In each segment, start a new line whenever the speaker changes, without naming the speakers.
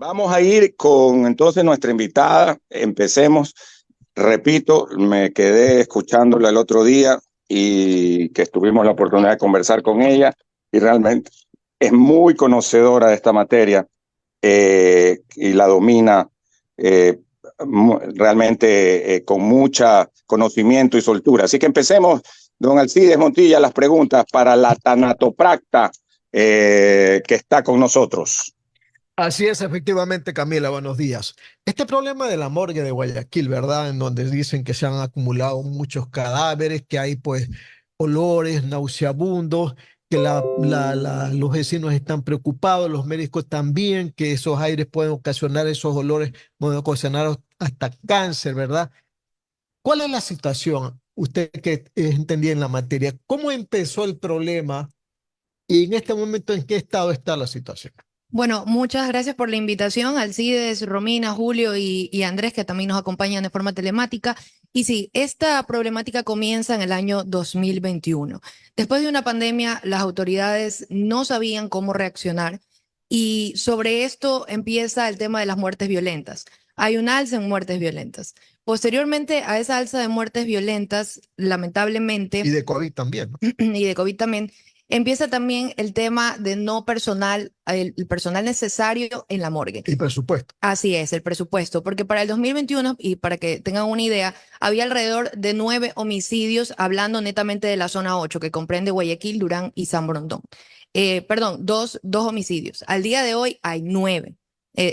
Vamos a ir con entonces nuestra invitada. Empecemos. Repito, me quedé escuchándola el otro día y que tuvimos la oportunidad de conversar con ella y realmente es muy conocedora de esta materia y la domina eh, realmente con mucha conocimiento y soltura. Así que empecemos, don Alcides Montilla, las preguntas para la tanatopracta que está con nosotros.
Así es, efectivamente, Camila, buenos días. Este problema de la morgue de Guayaquil, ¿verdad? En donde dicen que se han acumulado muchos cadáveres, que hay pues olores nauseabundos, que los vecinos están preocupados, los médicos también, que esos aires pueden ocasionar esos olores, pueden ocasionar hasta cáncer, ¿verdad? ¿Cuál es la situación? Usted que entendía en la materia, ¿cómo empezó el problema y en este momento en qué estado está la situación?
Bueno, muchas gracias por la invitación, Alcides, Romina, Julio y Andrés, que también nos acompañan de forma telemática. Y sí, esta problemática comienza en el año 2021. Después de una pandemia, las autoridades no sabían cómo reaccionar y sobre esto empieza el tema de las muertes violentas. Hay un alza en muertes violentas. Posteriormente a esa alza de muertes violentas,
Y
lamentablemente,
de COVID también, ¿no?
y de COVID también, empieza también el tema de no personal, el personal necesario en la morgue.
Y presupuesto.
Así es, el presupuesto, porque para el 2021, y para que tengan una idea, había alrededor de 9 homicidios, hablando netamente de la zona 8, que comprende Guayaquil, Durán y San Borondón. Perdón, dos homicidios. Al día de hoy hay 9.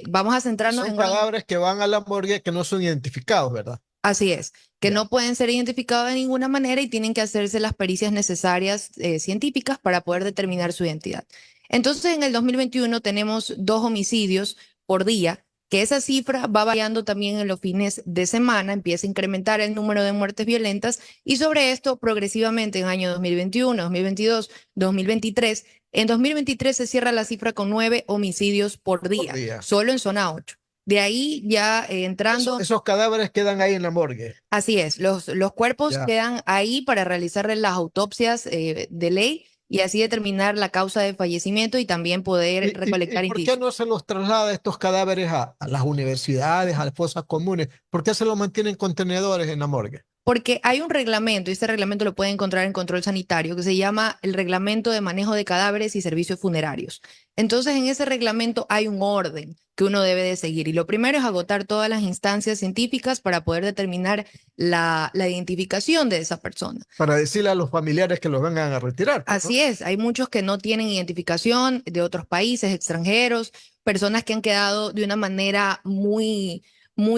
Vamos a centrarnos
Son
en
cadáveres que van a la morgue que no son identificados, ¿verdad?
Así es, que
Ya.
no pueden ser identificados de ninguna manera y tienen que hacerse las pericias necesarias científicas para poder determinar su identidad. Entonces, en el 2021 tenemos 2 homicidios por día, que esa cifra va variando también en los fines de semana, empieza a incrementar el número de muertes violentas y sobre esto progresivamente en año 2021, 2022, 2023. En 2023 se cierra la cifra con 9 homicidios por
Por
día,
día.
solo en zona 8. De ahí ya entrando.
Esos cadáveres quedan ahí en la morgue.
Así es, los cuerpos
Ya.
quedan ahí para realizarle las autopsias de ley y así determinar la causa de fallecimiento y también poder
¿Y
recolectar
por qué
indicios.
no se los traslada estos cadáveres a las universidades, a las fosas comunes? ¿Por qué se los mantienen en contenedores en la morgue?
Porque hay un reglamento, y este reglamento lo pueden encontrar en control sanitario, que se llama el Reglamento de Manejo de Cadáveres y Servicios Funerarios. Entonces, en ese reglamento hay un orden que uno debe de seguir. Y lo primero es agotar todas las instancias científicas para poder determinar la identificación de esa persona.
Para decirle a los familiares que los vengan a retirar, pues, ¿no?
Así es, hay muchos que no tienen identificación de otros países, extranjeros, personas que han quedado de una manera muy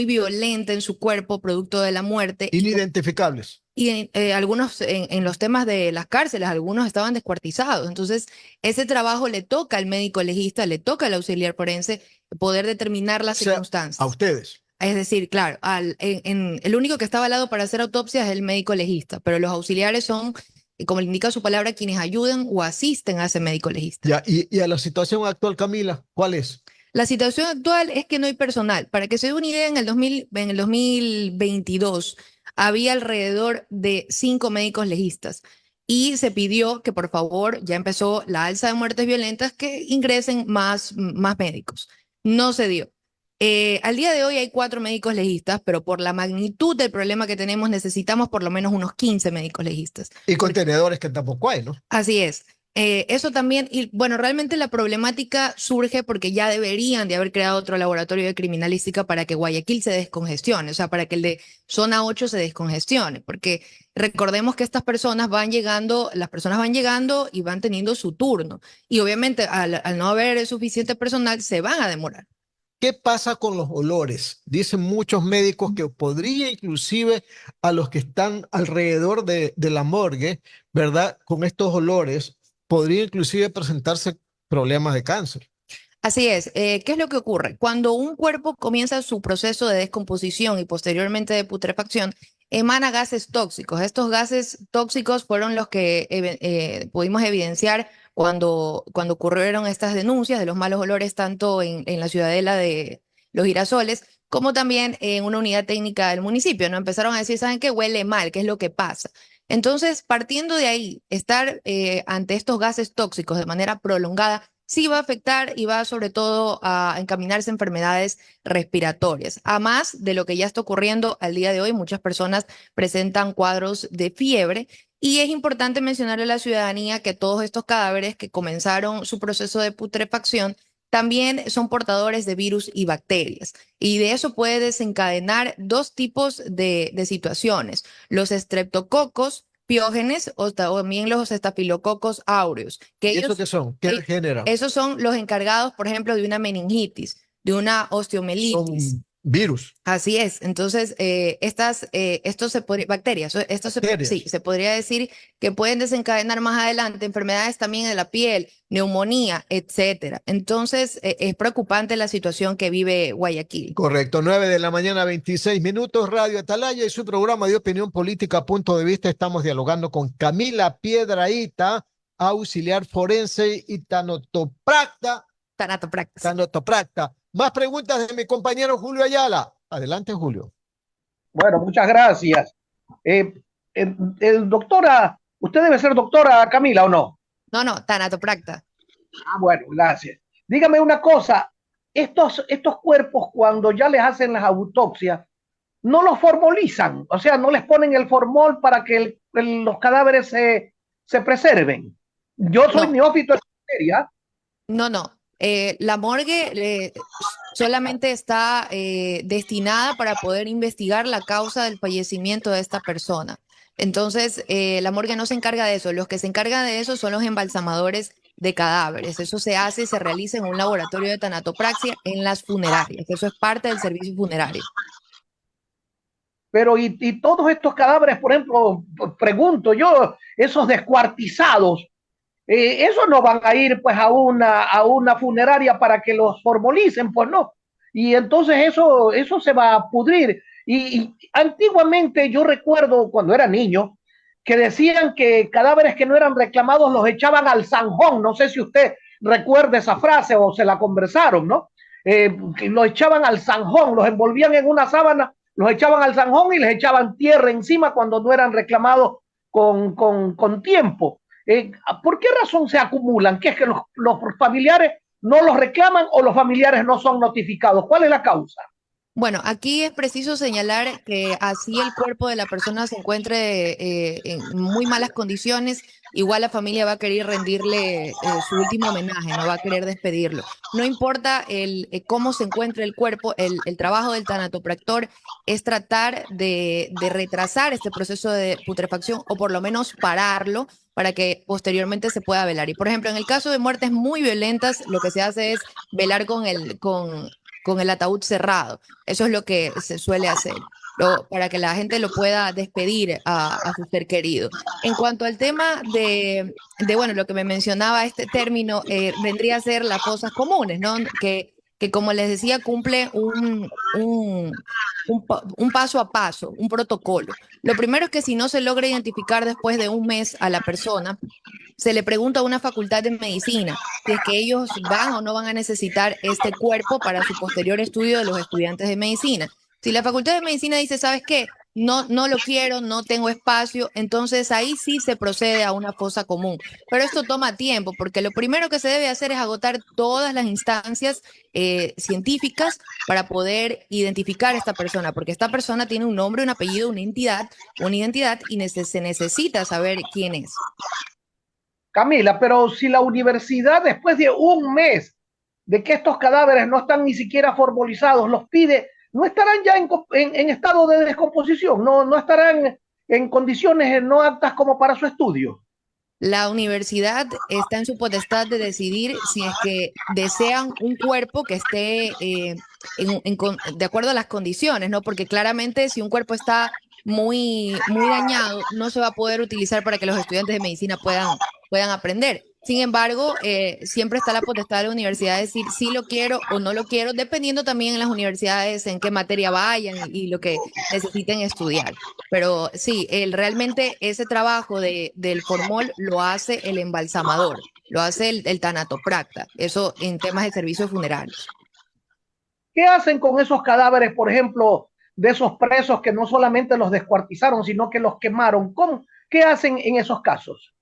violenta en su cuerpo, producto de la muerte,
Inidentificables.
y algunos en los temas de las cárceles, algunos estaban descuartizados. Entonces, ese trabajo le toca al médico legista, le toca al auxiliar forense poder determinar
O
las
sea, a
circunstancias.
ustedes.
Es decir, claro, el único que está avalado para hacer autopsia es el médico legista, pero los auxiliares son, como le indica su palabra, quienes ayudan o asisten a ese médico legista.
Ya. Y a la situación actual, Camila, ¿cuál es?
La situación actual es que no hay personal. Para que se dé una idea, en el 2022 había alrededor de 5 médicos legistas y se pidió que por favor, ya empezó la alza de muertes violentas, que ingresen más médicos. No se dio. Al día de hoy hay 4 médicos legistas, pero por la magnitud del problema que tenemos necesitamos por lo menos unos 15 médicos legistas.
Y contenedores que tampoco hay, ¿no?
Así es. Eso también, y bueno, realmente la problemática surge porque ya deberían de haber creado otro laboratorio de criminalística para que Guayaquil se descongestione, o sea, para que el de zona 8 se descongestione, porque recordemos que estas personas van llegando, las personas van llegando y van teniendo su turno, y obviamente al no haber suficiente personal se van a demorar.
¿Qué pasa con los olores? Dicen muchos médicos que podría inclusive a los que están alrededor de la morgue, ¿verdad? Con estos olores, podría inclusive presentarse problemas de cáncer.
Así es. ¿Qué es lo que ocurre? Cuando un cuerpo comienza su proceso de descomposición y posteriormente de putrefacción, emana gases tóxicos. Estos gases tóxicos fueron los que pudimos evidenciar cuando ocurrieron estas denuncias de los malos olores, tanto en la ciudadela de Los Girasoles, como también en una unidad técnica del municipio, ¿no? Empezaron a decir, ¿saben qué? Huele mal, ¿qué es lo que pasa? Entonces, partiendo de ahí, estar ante estos gases tóxicos de manera prolongada sí va a afectar y va sobre todo a encaminarse a enfermedades respiratorias. A más de lo que ya está ocurriendo al día de hoy, muchas personas presentan cuadros de fiebre y es importante mencionarle a la ciudadanía que todos estos cadáveres que comenzaron su proceso de putrefacción también son portadores de virus y bacterias. Y de eso puede desencadenar dos tipos de situaciones: los estreptococos piógenes o también los estafilococos aureus, que
¿Y eso qué son? ¿Qué generan?
esos son los encargados, por ejemplo, de una meningitis, de una osteomelitis.
Son virus,
Así es. Entonces, bacterias, sí,
bacterias.
se podría decir que pueden desencadenar más adelante enfermedades también de la piel, neumonía, etcétera. Entonces, es preocupante la situación que vive Guayaquil.
Correcto, 9 de la mañana, 26 minutos, Radio Atalaya y su programa de opinión política, punto de vista. Estamos dialogando con Camila Piedrahita, auxiliar forense y
Tanatopraxia.
tanatopracta. Más preguntas de mi compañero Julio Ayala. Adelante, Julio.
Bueno, muchas gracias. Doctora, usted debe ser doctora Camila, ¿o no?
No, tanatopracta.
Bueno, gracias. Dígame una cosa, estos cuerpos cuando ya les hacen las autopsias, no los formalizan, o sea, no les ponen el formol para que los cadáveres se preserven. Yo soy
No.
neófito en materia.
No. La morgue solamente está destinada para poder investigar la causa del fallecimiento de esta persona. Entonces, la morgue no se encarga de eso. Los que se encargan de eso son los embalsamadores de cadáveres. Eso se hace y se realiza en un laboratorio de tanatopraxia en las funerarias. Eso es parte del servicio funerario.
Pero y todos estos cadáveres, por ejemplo, pregunto yo, esos descuartizados, esos no van a ir pues a una funeraria para que los formalicen, pues no. Y entonces eso se va a pudrir. Y antiguamente yo recuerdo cuando era niño que decían que cadáveres que no eran reclamados los echaban al zanjón. No sé si usted recuerda esa frase o se la conversaron, ¿no? Los echaban al zanjón, los envolvían en una sábana, los echaban al zanjón y les echaban tierra encima cuando no eran reclamados con tiempo. ¿Por qué razón se acumulan? ¿Qué es que los familiares no los reclaman o los familiares no son notificados? ¿Cuál es la causa?
Bueno, aquí es preciso señalar que así el cuerpo de la persona se encuentre en muy malas condiciones, igual la familia va a querer rendirle su último homenaje, no va a querer despedirlo. No importa cómo se encuentre el cuerpo, el trabajo del tanatopractor es tratar de retrasar este proceso de putrefacción o por lo menos pararlo para que posteriormente se pueda velar. Y por ejemplo, en el caso de muertes muy violentas, lo que se hace es velar con el ataúd cerrado. Eso es lo que se suele hacer, para que la gente lo pueda despedir a su ser querido. En cuanto al tema bueno, lo que me mencionaba este término, vendría a ser las fosas comunes, ¿no? Que como les decía, cumple un paso a paso, un protocolo. Lo primero es que si no se logra identificar después de un mes a la persona, se le pregunta a una facultad de medicina si es que ellos van o no van a necesitar este cuerpo para su posterior estudio de los estudiantes de medicina. Si la facultad de medicina dice, ¿sabes qué? No lo quiero, no tengo espacio, entonces ahí sí se procede a una fosa común. Pero esto toma tiempo, porque lo primero que se debe hacer es agotar todas las instancias científicas para poder identificar a esta persona, porque esta persona tiene un nombre, un apellido, una identidad y se necesita saber quién es.
Camila, pero si la universidad después de un mes de que estos cadáveres no están ni siquiera formalizados, los pide, no estarán ya en estado de descomposición, no estarán en condiciones no aptas como para su estudio.
La universidad está en su potestad de decidir si es que desean un cuerpo que esté de acuerdo a las condiciones, ¿no? Porque claramente si un cuerpo está muy dañado, no se va a poder utilizar para que los estudiantes de medicina puedan aprender. Sin embargo, siempre está la potestad de la universidad de decir si lo quiero o no lo quiero, dependiendo también en las universidades en qué materia vayan y lo que necesiten estudiar. Pero sí, realmente ese trabajo del formol lo hace el embalsamador, lo hace el tanatopracta, eso en temas de servicios funerarios.
¿Qué hacen con esos cadáveres, por ejemplo, de esos presos que no solamente los descuartizaron, sino que los quemaron? ¿Qué hacen en esos casos?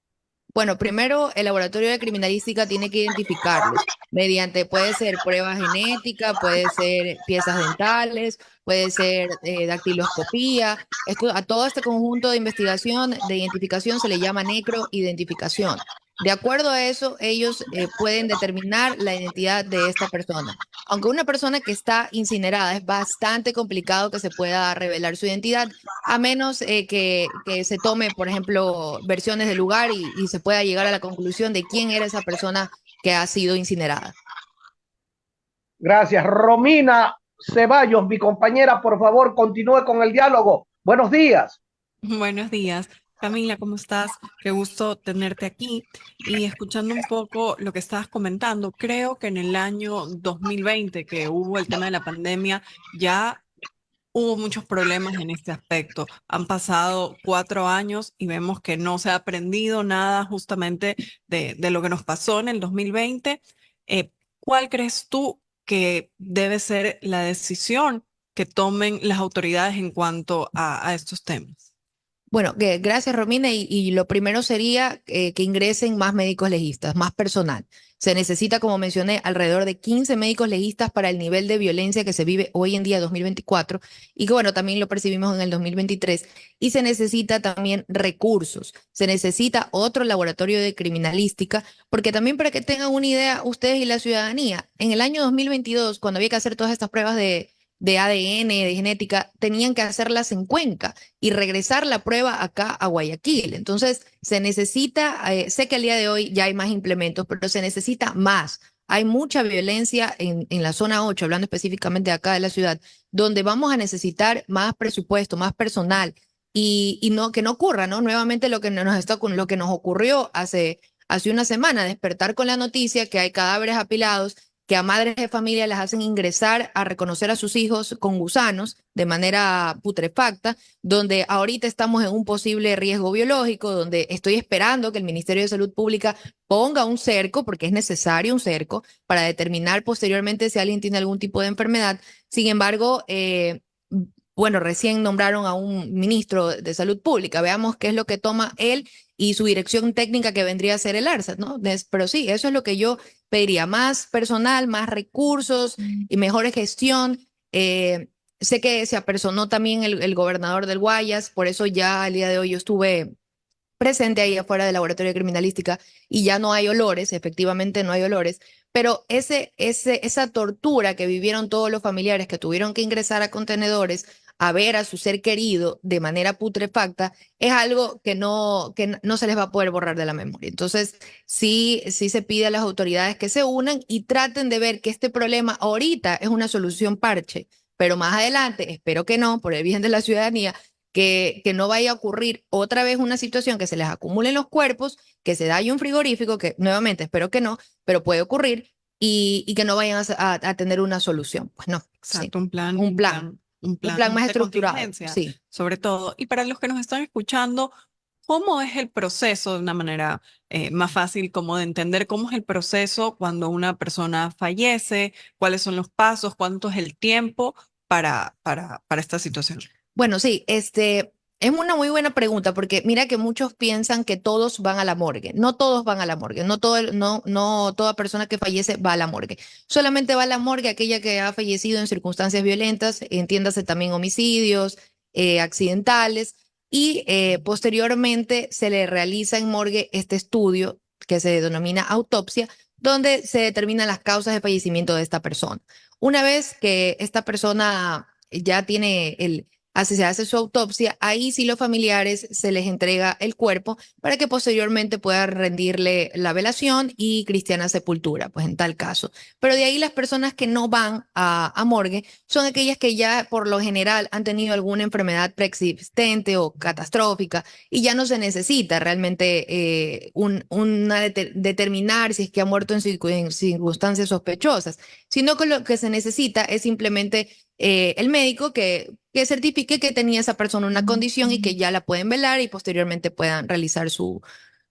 Bueno, primero el laboratorio de criminalística tiene que identificarlos mediante, puede ser prueba genética, puede ser piezas dentales, puede ser dactiloscopía. Esto, a todo este conjunto de investigación, de identificación, se le llama necroidentificación. De acuerdo a eso, ellos pueden determinar la identidad de esta persona. Aunque una persona que está incinerada es bastante complicado que se pueda revelar su identidad, a menos que se tome, por ejemplo, versiones del lugar y se pueda llegar a la conclusión de quién era esa persona que ha sido incinerada.
Gracias. Romina Ceballos, mi compañera, por favor, continúe con el diálogo. Buenos días.
Buenos días. Camila, ¿cómo estás? Qué gusto tenerte aquí. Y escuchando un poco lo que estabas comentando, creo que en el año 2020, que hubo el tema de la pandemia, ya hubo muchos problemas en este aspecto. Han pasado 4 años y vemos que no se ha aprendido nada justamente de lo que nos pasó en el 2020. ¿Cuál crees tú que debe ser la decisión que tomen las autoridades en cuanto a estos temas?
Bueno, gracias Romina. Y lo primero sería que ingresen más médicos legistas, más personal. Se necesita, como mencioné, alrededor de 15 médicos legistas para el nivel de violencia que se vive hoy en día, 2024, y que bueno, también lo percibimos en el 2023. Y se necesita también recursos. Se necesita otro laboratorio de criminalística, porque también para que tengan una idea ustedes y la ciudadanía, en el año 2022, cuando había que hacer todas estas pruebas de ADN, de genética, tenían que hacerlas en Cuenca y regresar la prueba acá a Guayaquil. Entonces, se necesita, sé que al día de hoy ya hay más implementos, pero se necesita más. Hay mucha violencia en la zona 8, hablando específicamente de acá de la ciudad, donde vamos a necesitar más presupuesto, más personal y no, que no ocurra, ¿no? Nuevamente lo que nos ocurrió hace una semana, despertar con la noticia que hay cadáveres apilados, que a madres de familia las hacen ingresar a reconocer a sus hijos con gusanos de manera putrefacta, donde ahorita estamos en un posible riesgo biológico, donde estoy esperando que el Ministerio de Salud Pública ponga un cerco, porque es necesario un cerco, para determinar posteriormente si alguien tiene algún tipo de enfermedad. Sin embargo, bueno, recién nombraron a un ministro de Salud Pública. Veamos qué es lo que toma él y su dirección técnica que vendría a ser el ARSAT, ¿no? Pero sí, eso es lo que yo pediría, más personal, más recursos y mejor gestión. Sé que se apersonó también el gobernador del Guayas, por eso ya al día de hoy yo estuve presente ahí afuera del laboratorio de criminalística y ya no hay olores, efectivamente no hay olores, pero esa tortura que vivieron todos los familiares que tuvieron que ingresar a contenedores a ver a su ser querido de manera putrefacta, es algo que no se les va a poder borrar de la memoria. Entonces, sí se pide a las autoridades que se unan y traten de ver que este problema ahorita es una solución parche, pero más adelante, espero que no, por el bien de la ciudadanía, que no vaya a ocurrir otra vez una situación que se les acumulen los cuerpos, que se dañe un frigorífico, que nuevamente espero que no, pero puede ocurrir, y que no vayan a tener una solución. Pues no, sí,
Exacto, un plan,
un plan,
un
un
plan
plan más
de
estructurado,
contingencia,
sí.
sobre todo. Y para los que nos están escuchando, ¿cómo es el proceso de una manera más fácil como de entender cómo es el proceso cuando una persona fallece? ¿Cuáles son los pasos? ¿Cuánto es el tiempo para esta situación?
Bueno, sí, es una muy buena pregunta porque mira que muchos piensan que todos van a la morgue. No todos van a la morgue, no toda persona que fallece va a la morgue. Solamente va a la morgue aquella que ha fallecido en circunstancias violentas, entiéndase también homicidios, accidentales, y posteriormente se le realiza en morgue este estudio que se denomina autopsia, donde se determinan las causas de fallecimiento de esta persona. Una vez que esta persona ya tiene se hace su autopsia, ahí sí los familiares se les entrega el cuerpo para que posteriormente puedan rendirle la velación y cristiana sepultura, pues en tal caso. Pero de ahí las personas que no van a morgue son aquellas que ya por lo general han tenido alguna enfermedad preexistente o catastrófica y ya no se necesita realmente determinar si es que ha muerto en circunstancias sospechosas, sino que lo que se necesita es simplemente el médico que certifique que tenía esa persona una condición y que ya la pueden velar y posteriormente puedan realizar su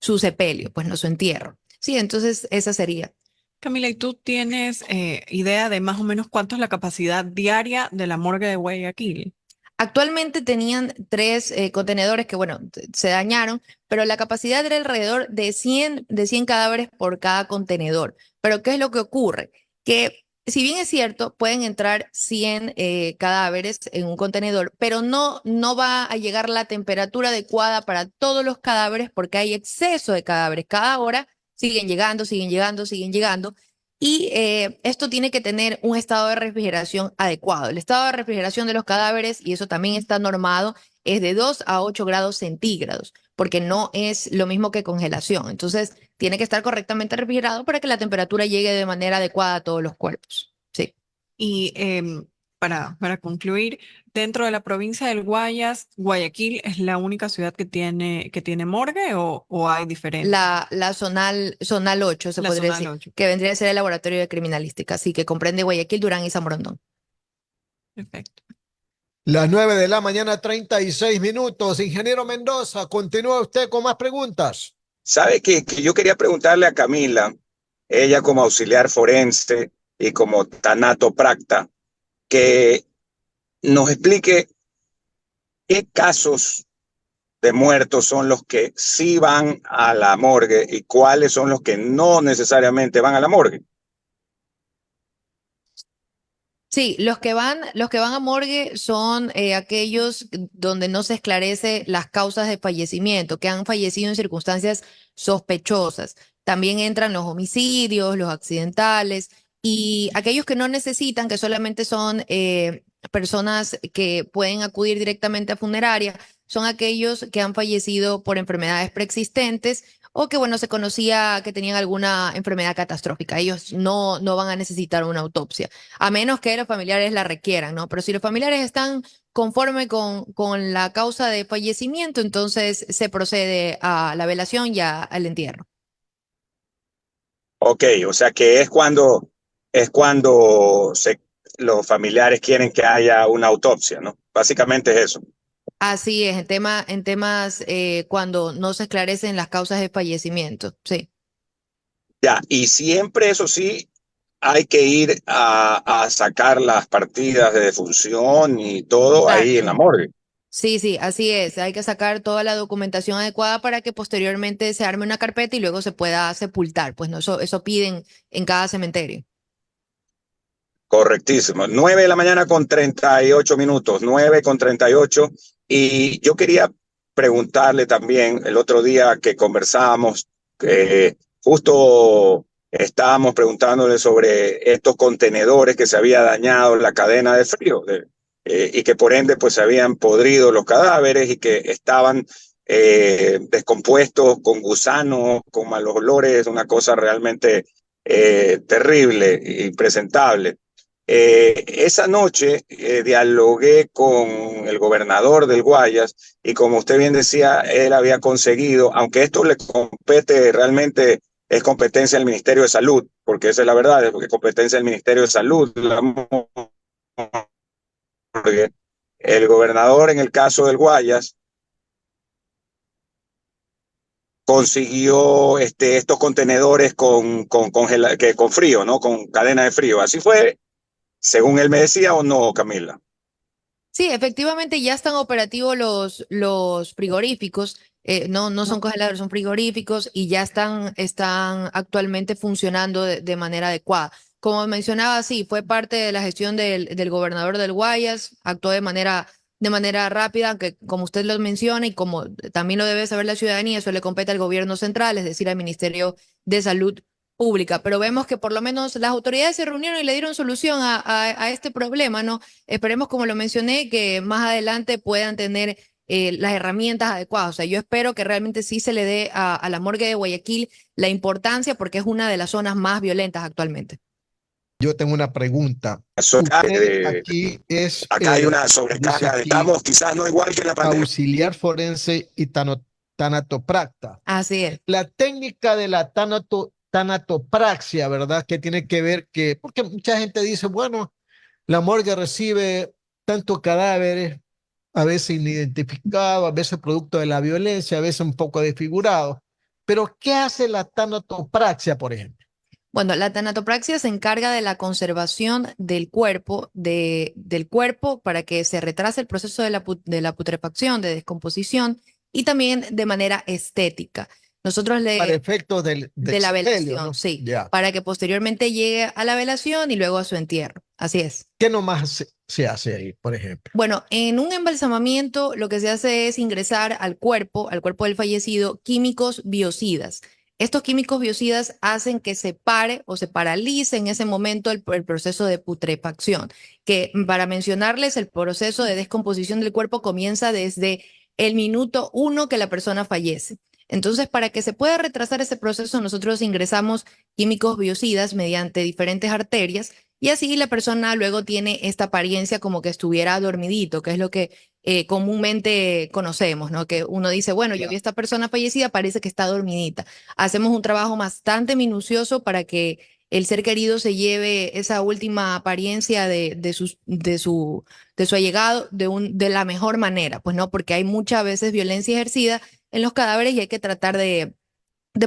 sepelio, pues no su entierro. Sí, entonces esa sería.
Camila, ¿y tú tienes idea de más o menos cuánto es la capacidad diaria de la morgue de Guayaquil?
Actualmente tenían tres contenedores que, bueno, se dañaron, pero la capacidad era alrededor de 100 cadáveres por cada contenedor. Pero ¿qué es lo que ocurre? Que si bien es cierto, pueden entrar 100 cadáveres en un contenedor, pero no va a llegar la temperatura adecuada para todos los cadáveres porque hay exceso de cadáveres. Cada hora siguen llegando, siguen llegando, siguen llegando. Y esto tiene que tener un estado de refrigeración adecuado. El estado de refrigeración de los cadáveres, y eso también está normado, es de 2 a 8 grados centígrados, porque no es lo mismo que congelación. Entonces, tiene que estar correctamente refrigerado para que la temperatura llegue de manera adecuada a todos los cuerpos. Sí.
Y para concluir, dentro de la provincia del Guayas, ¿Guayaquil es la única ciudad que tiene morgue o hay diferentes?
La zonal 8, se
La
podría
zona del
decir,
8.
que vendría a ser el laboratorio de criminalística, así que comprende Guayaquil, Durán y San Borondón.
Perfecto.
Las 9 de la mañana, 36 minutos. Ingeniero Mendoza, continúa usted con más preguntas.
¿Sabe que yo quería preguntarle a Camila, ella como auxiliar forense y como tanatopracta, que nos explique qué casos de muertos son los que sí van a la morgue y cuáles son los que no necesariamente van a la morgue?
Sí, los que van a morgue son aquellos donde no se esclarece las causas de fallecimiento, que han fallecido en circunstancias sospechosas. También entran los homicidios, los accidentales y aquellos que no necesitan, que solamente son personas que pueden acudir directamente a funeraria, son aquellos que han fallecido por enfermedades preexistentes o que, bueno, se conocía que tenían alguna enfermedad catastrófica. Ellos no van a necesitar una autopsia a menos que los familiares la requieran, ¿no? Pero si los familiares están conforme con la causa de fallecimiento, entonces se procede a la velación y al entierro.
Ok, o sea que es cuando los familiares quieren que haya una autopsia, ¿no? Básicamente es eso.
Así es, en temas cuando no se esclarecen las causas de fallecimiento, sí.
Ya, y siempre eso sí, hay que ir a sacar las partidas de defunción y todo ahí en la
Exacto.
morgue.
Sí, sí, así es. Hay que sacar toda la documentación adecuada para que posteriormente se arme una carpeta y luego se pueda sepultar. Pues no, eso piden en cada cementerio.
Correctísimo. 9 de la mañana con 38 minutos, 9:38. Y yo quería preguntarle también, el otro día que conversábamos, justo estábamos preguntándole sobre estos contenedores que se había dañado la cadena de frío y que por ende pues se habían podrido los cadáveres y que estaban descompuestos con gusanos, con malos olores, una cosa realmente terrible, impresentable. Esa noche dialogué con el gobernador del Guayas y como usted bien decía, él había conseguido, aunque esto le compete realmente, es competencia del Ministerio de Salud, porque esa es la verdad, es porque competencia del Ministerio de Salud. El gobernador en el caso del Guayas consiguió estos contenedores con frío, ¿no? Con cadena de frío. Así fue, según él me decía, ¿o no, Camila?
Sí, efectivamente ya están operativos los frigoríficos, no son congeladores, son frigoríficos y ya están actualmente funcionando de manera adecuada. Como mencionaba, sí, fue parte de la gestión del gobernador del Guayas, actuó de manera rápida, aunque como usted lo menciona y como también lo debe saber la ciudadanía, eso le compete al gobierno central, es decir, al Ministerio de Salud Pública. Pero vemos que por lo menos las autoridades se reunieron y le dieron solución a este problema, ¿no? Esperemos, como lo mencioné, que más adelante puedan tener las herramientas adecuadas. O sea, yo espero que realmente sí se le dé a la morgue de Guayaquil la importancia porque es una de las zonas más violentas actualmente.
Yo tengo una pregunta.
Sobrecarga
Usted aquí es,
acá hay una
dice
sobrecarga,
aquí,
estamos quizás no igual que en la pandemia.
auxiliar forense y tanatopracta.
Así es.
La técnica de la tanatopraxia, ¿verdad? Que tiene que ver porque mucha gente dice, bueno, la morgue recibe tantos cadáveres, a veces inidentificados, a veces producto de la violencia, a veces un poco desfigurados. Pero, ¿qué hace la tanatopraxia, por ejemplo?
Bueno, la tanatopraxia se encarga de la conservación del cuerpo, del cuerpo para que se retrase el proceso de la putrefacción, de descomposición y también de manera estética. Nosotros
Para
le,
efectos del
de la
sepelio,
velación,
¿no?
sí,
Ya.
para que posteriormente llegue a la velación y luego a su entierro. Así es.
¿Qué nomás se hace ahí, por ejemplo?
Bueno, en un embalsamamiento lo que se hace es ingresar al cuerpo del fallecido, químicos biocidas. Estos químicos biocidas hacen que se pare o se paralice en ese momento el proceso de putrefacción, que para mencionarles, el proceso de descomposición del cuerpo comienza desde el minuto 1 que la persona fallece. Entonces, para que se pueda retrasar ese proceso, nosotros ingresamos químicos biocidas mediante diferentes arterias y así la persona luego tiene esta apariencia como que estuviera dormidito, que es lo que comúnmente conocemos, ¿no? Que uno dice, bueno, yo vi a esta persona fallecida, parece que está dormidita. Hacemos un trabajo bastante minucioso para que el ser querido se lleve esa última apariencia de su allegado de la mejor manera, pues no, porque hay muchas veces violencia ejercida en los cadáveres y hay que tratar de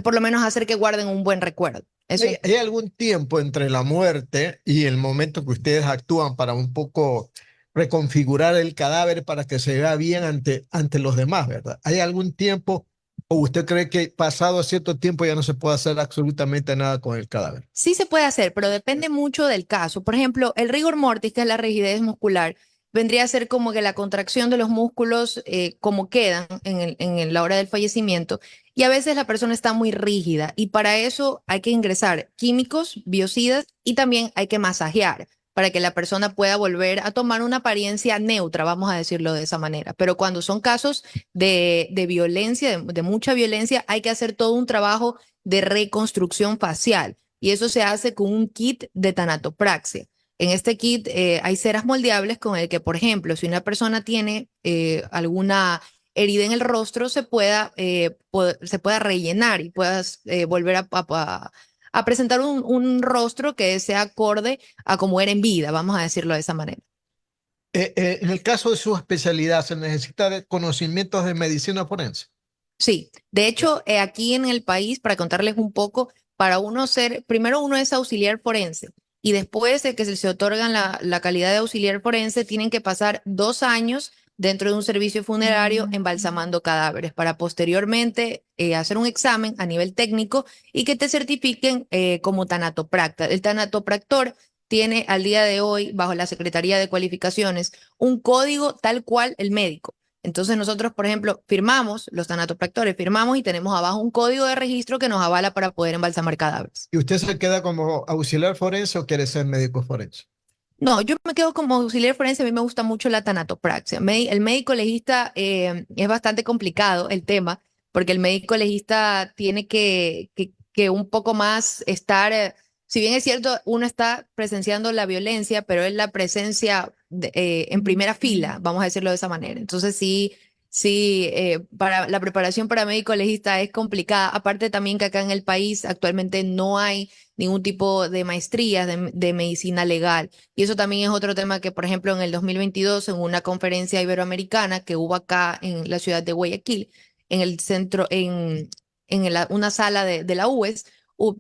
por lo menos hacer que guarden un buen recuerdo. Eso
¿Hay algún tiempo entre la muerte y el momento que ustedes actúan para un poco reconfigurar el cadáver para que se vea bien ante los demás, ¿verdad? ¿Hay algún tiempo o usted cree que pasado cierto tiempo ya no se puede hacer absolutamente nada con el cadáver?
sí se puede hacer, pero depende mucho del caso. Por ejemplo, el rigor mortis, que es la rigidez muscular, vendría a ser como que la contracción de los músculos como quedan la hora del fallecimiento. Y a veces la persona está muy rígida y para eso hay que ingresar químicos, biocidas y también hay que masajear para que la persona pueda volver a tomar una apariencia neutra, vamos a decirlo de esa manera. Pero cuando son casos de violencia, de mucha violencia, hay que hacer todo un trabajo de reconstrucción facial y eso se hace con un kit de tanatopraxia. En este kit hay ceras moldeables con el que, por ejemplo, si una persona tiene alguna herida en el rostro, se pueda rellenar y puedas volver a presentar rostro que sea acorde a como era en vida, vamos a decirlo de esa manera.
En el caso de su especialidad, ¿se necesita de conocimientos de medicina forense?
Sí, de hecho, aquí en el país, para contarles un poco, para uno ser, primero uno es auxiliar forense y después de que se otorgan la calidad de auxiliar forense, tienen que pasar 2 años dentro de un servicio funerario embalsamando cadáveres para posteriormente hacer un examen a nivel técnico y que te certifiquen como tanatopracta. El tanatopractor tiene al día de hoy, bajo la Secretaría de Cualificaciones, un código tal cual el médico. Entonces nosotros, por ejemplo, firmamos, los tanatopractores, firmamos y tenemos abajo un código de registro que nos avala para poder embalsamar cadáveres.
¿Y usted se queda como auxiliar forense o quiere ser médico forense?
No, yo me quedo como auxiliar forense, a mí me gusta mucho la tanatopraxia. El médico legista es bastante complicado el tema, porque el médico legista tiene que un poco más estar, si bien es cierto, uno está presenciando la violencia, pero es la presencia en primera fila, vamos a decirlo de esa manera. Entonces sí, sí, para la preparación para médico legista es complicada. Aparte también que acá en el país actualmente no hay ningún tipo de maestrías de medicina legal. Y eso también es otro tema que, por ejemplo, en el 2022, en una conferencia iberoamericana que hubo acá en la ciudad de Guayaquil, en el centro, una sala de la UES,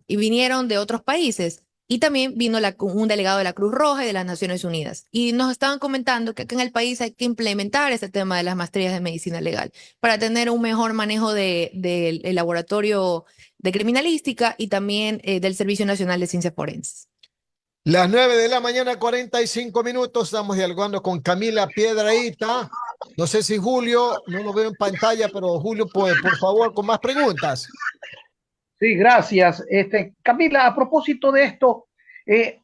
y vinieron de otros países. Y también vino un delegado de la Cruz Roja y de las Naciones Unidas. Y nos estaban comentando que acá en el país hay que implementar este tema de las maestrías de medicina legal para tener un mejor manejo del laboratorio de criminalística y también del Servicio Nacional de Ciencias Forenses.
Las 9 de la mañana, 45 minutos. Estamos dialogando con Camila Piedrahita. No sé si Julio, no lo veo en pantalla, pero Julio, pues, por favor, con más preguntas.
Sí, gracias. Camila, a propósito de esto, eh,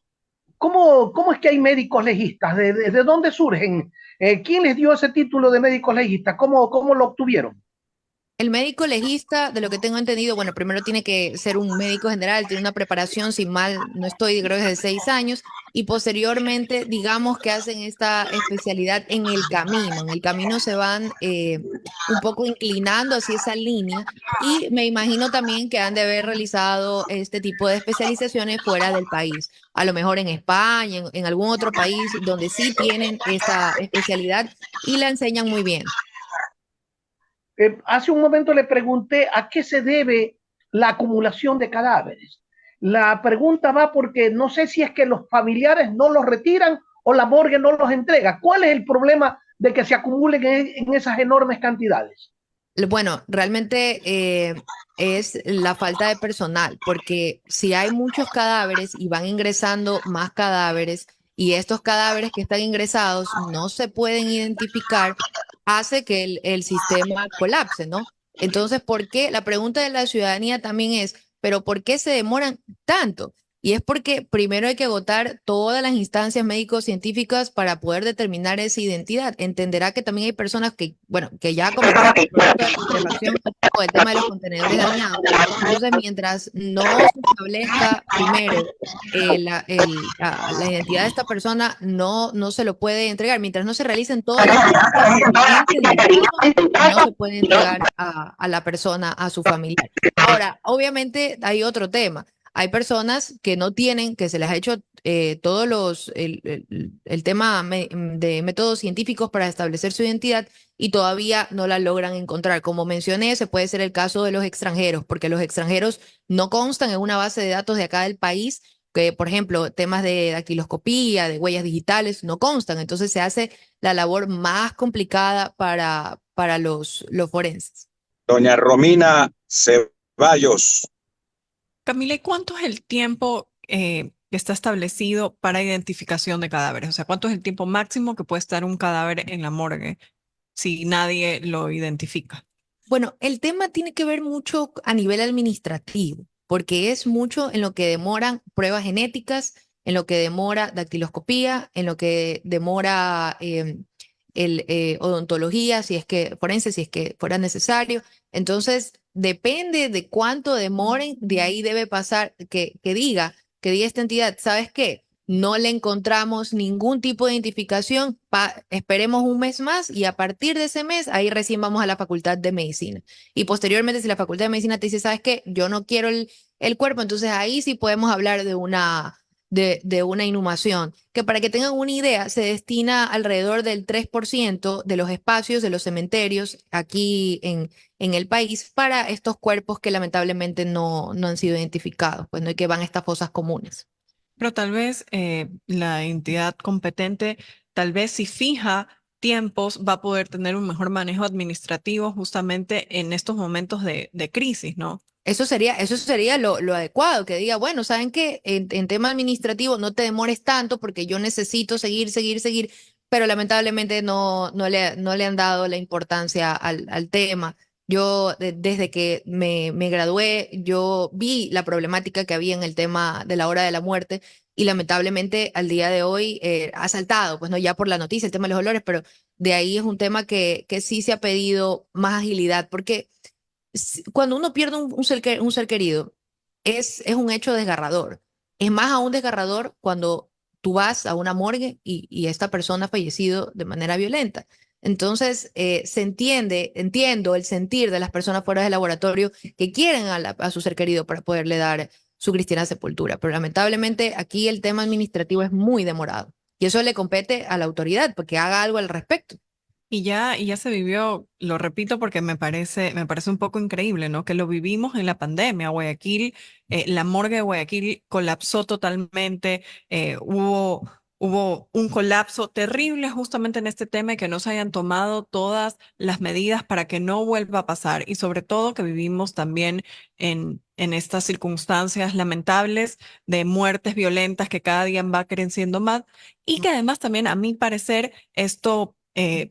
¿cómo es que hay médicos legistas? ¿De dónde surgen? ¿Quién les dio ese título de médicos legistas? ¿Cómo lo obtuvieron?
El médico legista, de lo que tengo entendido, bueno, primero tiene que ser un médico general, tiene una preparación, si mal no estoy, creo que es de 6 años, y posteriormente, digamos que hacen esta especialidad en el camino. En el camino se van un poco inclinando hacia esa línea, y me imagino también que han de haber realizado este tipo de especializaciones fuera del país, a lo mejor en España, en algún otro país donde sí tienen esta especialidad y la enseñan muy bien.
Hace un momento le pregunté a qué se debe la acumulación de cadáveres. La pregunta va porque no sé si es que los familiares no los retiran o la morgue no los entrega. ¿Cuál es el problema de que se acumulen en esas enormes cantidades?
Bueno, realmente es la falta de personal, porque si hay muchos cadáveres y van ingresando más cadáveres y estos cadáveres que están ingresados no se pueden identificar, hace que el sistema colapse, ¿no? Entonces, ¿por qué? La pregunta de la ciudadanía también es, ¿pero por qué se demoran tanto? Y es porque primero hay que agotar todas las instancias médico-científicas para poder determinar esa identidad. Entenderá que también hay personas que, bueno, que ya cometieron el producto de putrefacción o el tema de los contenedores dañados. Entonces, mientras no se establezca primero la identidad de esta persona, no se lo puede entregar. Mientras no se realicen todas las autopsias pertinentes del caso, no se puede entregar a la persona, a su familiar. Ahora, obviamente hay otro tema. Hay personas que no tienen, que se les ha hecho todos el tema de métodos científicos para establecer su identidad y todavía no la logran encontrar. Como mencioné, se puede ser el caso de los extranjeros, porque los extranjeros no constan en una base de datos de acá del país, que por ejemplo, temas de dactiloscopía, de huellas digitales, no constan. Entonces se hace la labor más complicada para los forenses.
Doña Romina Ceballos.
Camila, ¿y cuánto es el tiempo que está establecido para identificación de cadáveres? O sea, ¿cuánto es el tiempo máximo que puede estar un cadáver en la morgue si nadie lo identifica?
Bueno, el tema tiene que ver mucho a nivel administrativo, porque es mucho en lo que demoran pruebas genéticas, en lo que demora dactiloscopía, en lo que demora odontología, si es que forense, si es que fuera necesario. Entonces, depende de cuánto demoren, de ahí debe pasar que diga esta entidad, ¿sabes qué? No le encontramos ningún tipo de identificación, esperemos un mes más y a partir de ese mes ahí recién vamos a la Facultad de Medicina. Y posteriormente, si la Facultad de Medicina te dice, ¿sabes qué? Yo no quiero el cuerpo, entonces ahí sí podemos hablar de una inhumación, que para que tengan una idea, se destina alrededor del 3% de los espacios de los cementerios aquí en el país para estos cuerpos que lamentablemente no han sido identificados, pues no hay que van a estas fosas comunes.
Pero tal vez la entidad competente, tal vez si fija tiempos, va a poder tener un mejor manejo administrativo justamente en estos momentos de crisis, ¿no?
Eso sería lo adecuado, que diga, bueno, ¿saben qué? En tema administrativo no te demores tanto porque yo necesito seguir, pero lamentablemente no le han dado la importancia al tema. Yo, desde que me gradué, yo vi la problemática que había en el tema de la hora de la muerte y lamentablemente al día de hoy ha saltado, pues no ya por la noticia, el tema de los olores, pero de ahí es un tema que sí se ha pedido más agilidad, porque cuando uno pierde un ser querido, es un hecho desgarrador. Es más aún desgarrador cuando tú vas a una morgue y esta persona ha fallecido de manera violenta. Entonces, entiendo el sentir de las personas fuera del laboratorio que quieren a su ser querido para poderle dar su cristiana sepultura. Pero lamentablemente aquí el tema administrativo es muy demorado. Y eso le compete a la autoridad porque haga algo al respecto.
Y ya se vivió, lo repito porque me parece un poco increíble, ¿no? Que lo vivimos en la pandemia. Guayaquil, la morgue de Guayaquil colapsó totalmente. Hubo un colapso terrible justamente en este tema y que no se hayan tomado todas las medidas para que no vuelva a pasar. Y sobre todo que vivimos también en estas circunstancias lamentables de muertes violentas que cada día va creciendo más. Y que además también, a mi parecer, esto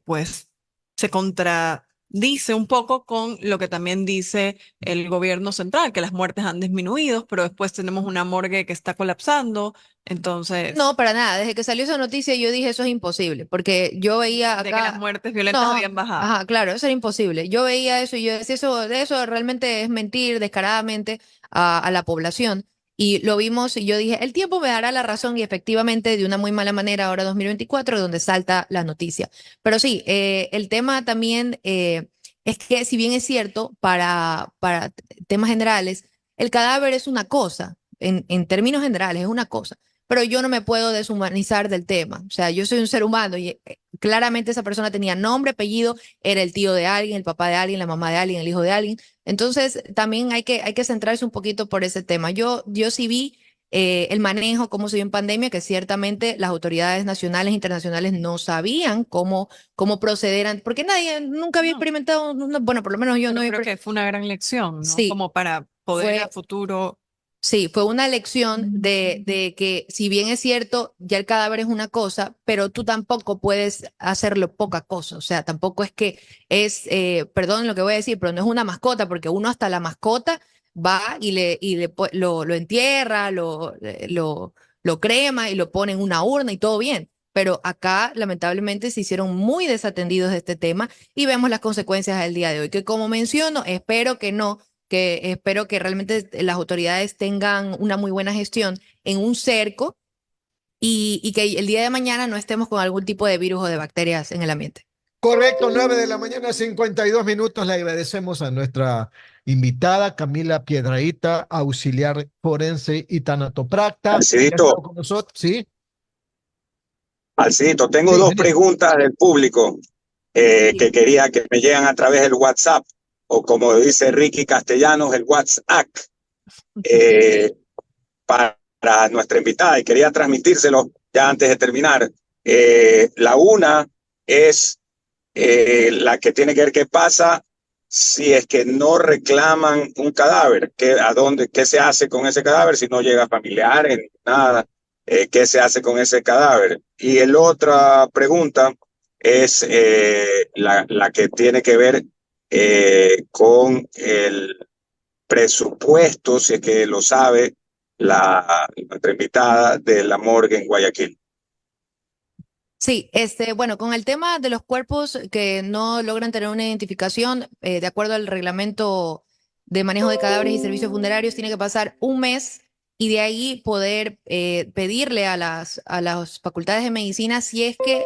pues se contradice un poco con lo que también dice el gobierno central, que las muertes han disminuido, pero después tenemos una morgue que está colapsando. Entonces,
No, para nada. Desde que salió esa noticia yo dije eso es imposible, porque yo veía
de que las
acá,
muertes violentas
no,
habían bajado.
ajá, claro, eso era imposible. Yo veía eso y yo decía de eso realmente es mentir descaradamente a la población. Y lo vimos y yo dije, el tiempo me dará la razón y efectivamente de una muy mala manera ahora 2024 donde salta la noticia. Pero sí, el tema también es que si bien es cierto, para temas generales, el cadáver es una cosa, en términos generales es una cosa. pero yo no me puedo deshumanizar del tema. O sea, yo soy un ser humano y claramente esa persona tenía nombre, apellido, era el tío de alguien, el papá de alguien, la mamá de alguien, el hijo de alguien. Entonces, también hay que centrarse un poquito por ese tema. Yo sí vi el manejo, cómo se dio en pandemia, que ciertamente las autoridades nacionales e internacionales no sabían cómo proceder, porque nadie nunca había
No,
experimentado, bueno, por lo menos yo no
pero
había.
creo que fue una gran lección, ¿no?
Sí,
Como para poder a
fue,
futuro.
sí, fue una lección de que si bien es cierto, ya el cadáver es una cosa, pero tú tampoco puedes hacerlo poca cosa. O sea, tampoco es que es, perdón lo que voy a decir, pero no es una mascota, porque uno hasta la mascota va lo entierra, lo crema y lo pone en una urna y todo bien. Pero acá, lamentablemente, se hicieron muy desatendidos de este tema y vemos las consecuencias al día de hoy, que como menciono, espero que realmente las autoridades tengan una muy buena gestión en un cerco y que el día de mañana no estemos con algún tipo de virus o de bacterias en el ambiente.
Correcto, 9 de la mañana, 52 minutos. Le agradecemos a nuestra invitada Camila Piedrahita, auxiliar forense y tanatopracta, que ha estado
Alcidito,
con nosotros. Sí,
Alcidito, tengo
sí,
dos
ingeniero.
preguntas del público que quería que me lleguen a través del WhatsApp, o como dice Ricky Castellanos, el WhatsApp, eh, para nuestra invitada, y quería transmitírselo ya antes de terminar. La una es la que tiene que ver qué pasa si es que no reclaman un cadáver, qué se hace con ese cadáver si no llega familiares, nada, qué se hace con ese cadáver. Y la otra pregunta es la que tiene que ver con el presupuesto, si es que lo sabe nuestra invitada de la morgue en Guayaquil.
Sí, bueno, con el tema de los cuerpos que no logran tener una identificación, de acuerdo al reglamento de manejo de cadáveres y servicios funerarios, tiene que pasar un mes y de ahí poder pedirle a las facultades de medicina si es que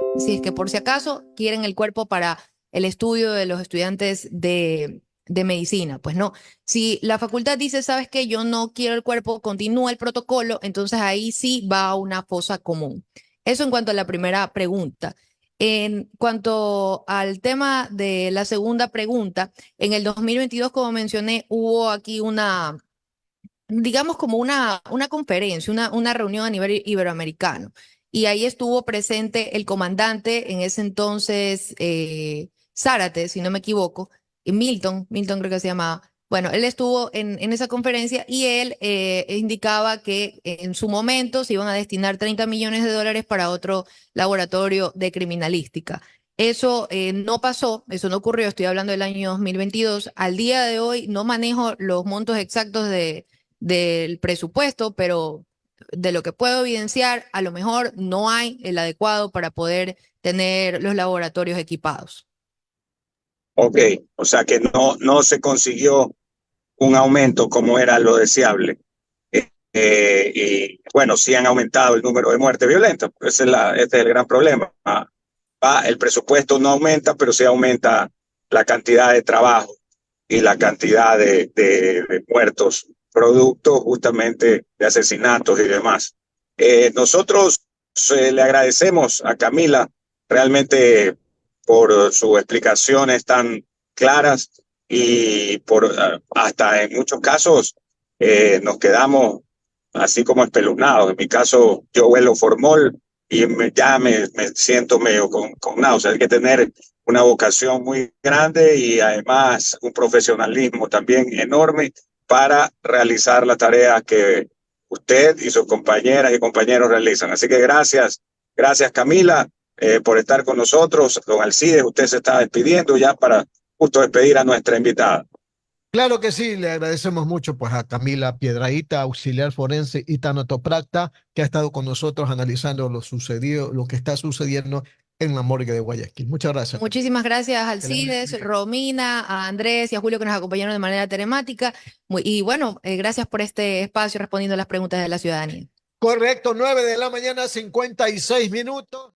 por si acaso quieren el cuerpo para el estudio de los estudiantes de medicina. Pues no, si la facultad dice, sabes que yo no quiero el cuerpo, continúa el protocolo, entonces ahí sí va a una fosa común. Eso en cuanto a la primera pregunta. En cuanto al tema de la segunda pregunta, en el 2022, como mencioné, hubo aquí digamos como una conferencia, una reunión a nivel iberoamericano. Y ahí estuvo presente el comandante en ese entonces, Zárate, si no me equivoco, y Milton creo que se llamaba. Bueno, él estuvo en esa conferencia y él indicaba que en su momento se iban a destinar 30 millones de dólares para otro laboratorio de criminalística. Eso no pasó, eso no ocurrió, estoy hablando del año 2022. Al día de hoy no manejo los montos exactos del presupuesto, pero de lo que puedo evidenciar, a lo mejor no hay el adecuado para poder tener los laboratorios equipados.
Ok, o sea que no se consiguió un aumento como era lo deseable. Y bueno, sí han aumentado el número de muertes violentas. Ese es el gran problema. El presupuesto no aumenta, pero sí aumenta la cantidad de trabajo y la cantidad de muertos, producto justamente de asesinatos y demás. Nosotros le agradecemos a Camila realmente por sus explicaciones tan claras y por hasta en muchos casos nos quedamos así como espeluznados. En mi caso, yo huelo formol y ya me siento medio con náuseas. Hay que tener una vocación muy grande y además un profesionalismo también enorme para realizar la tarea que usted y sus compañeras y compañeros realizan. Así que gracias Camila por estar con nosotros. Don Alcides, usted se está despidiendo ya para justo despedir a nuestra invitada.
Claro que sí, le agradecemos mucho pues a Camila Piedrahita, auxiliar forense y tanatopracta, que ha estado con nosotros analizando lo sucedido, lo que está sucediendo en la morgue de Guayaquil. Muchas gracias.
Muchísimas gracias a
Que la
Alcides,
bendiga.
Romina, a Andrés y a Julio que nos acompañaron de manera telemática. Y bueno, gracias por este espacio respondiendo a las preguntas de la ciudadanía.
Correcto, 9 de la mañana, 56 minutos.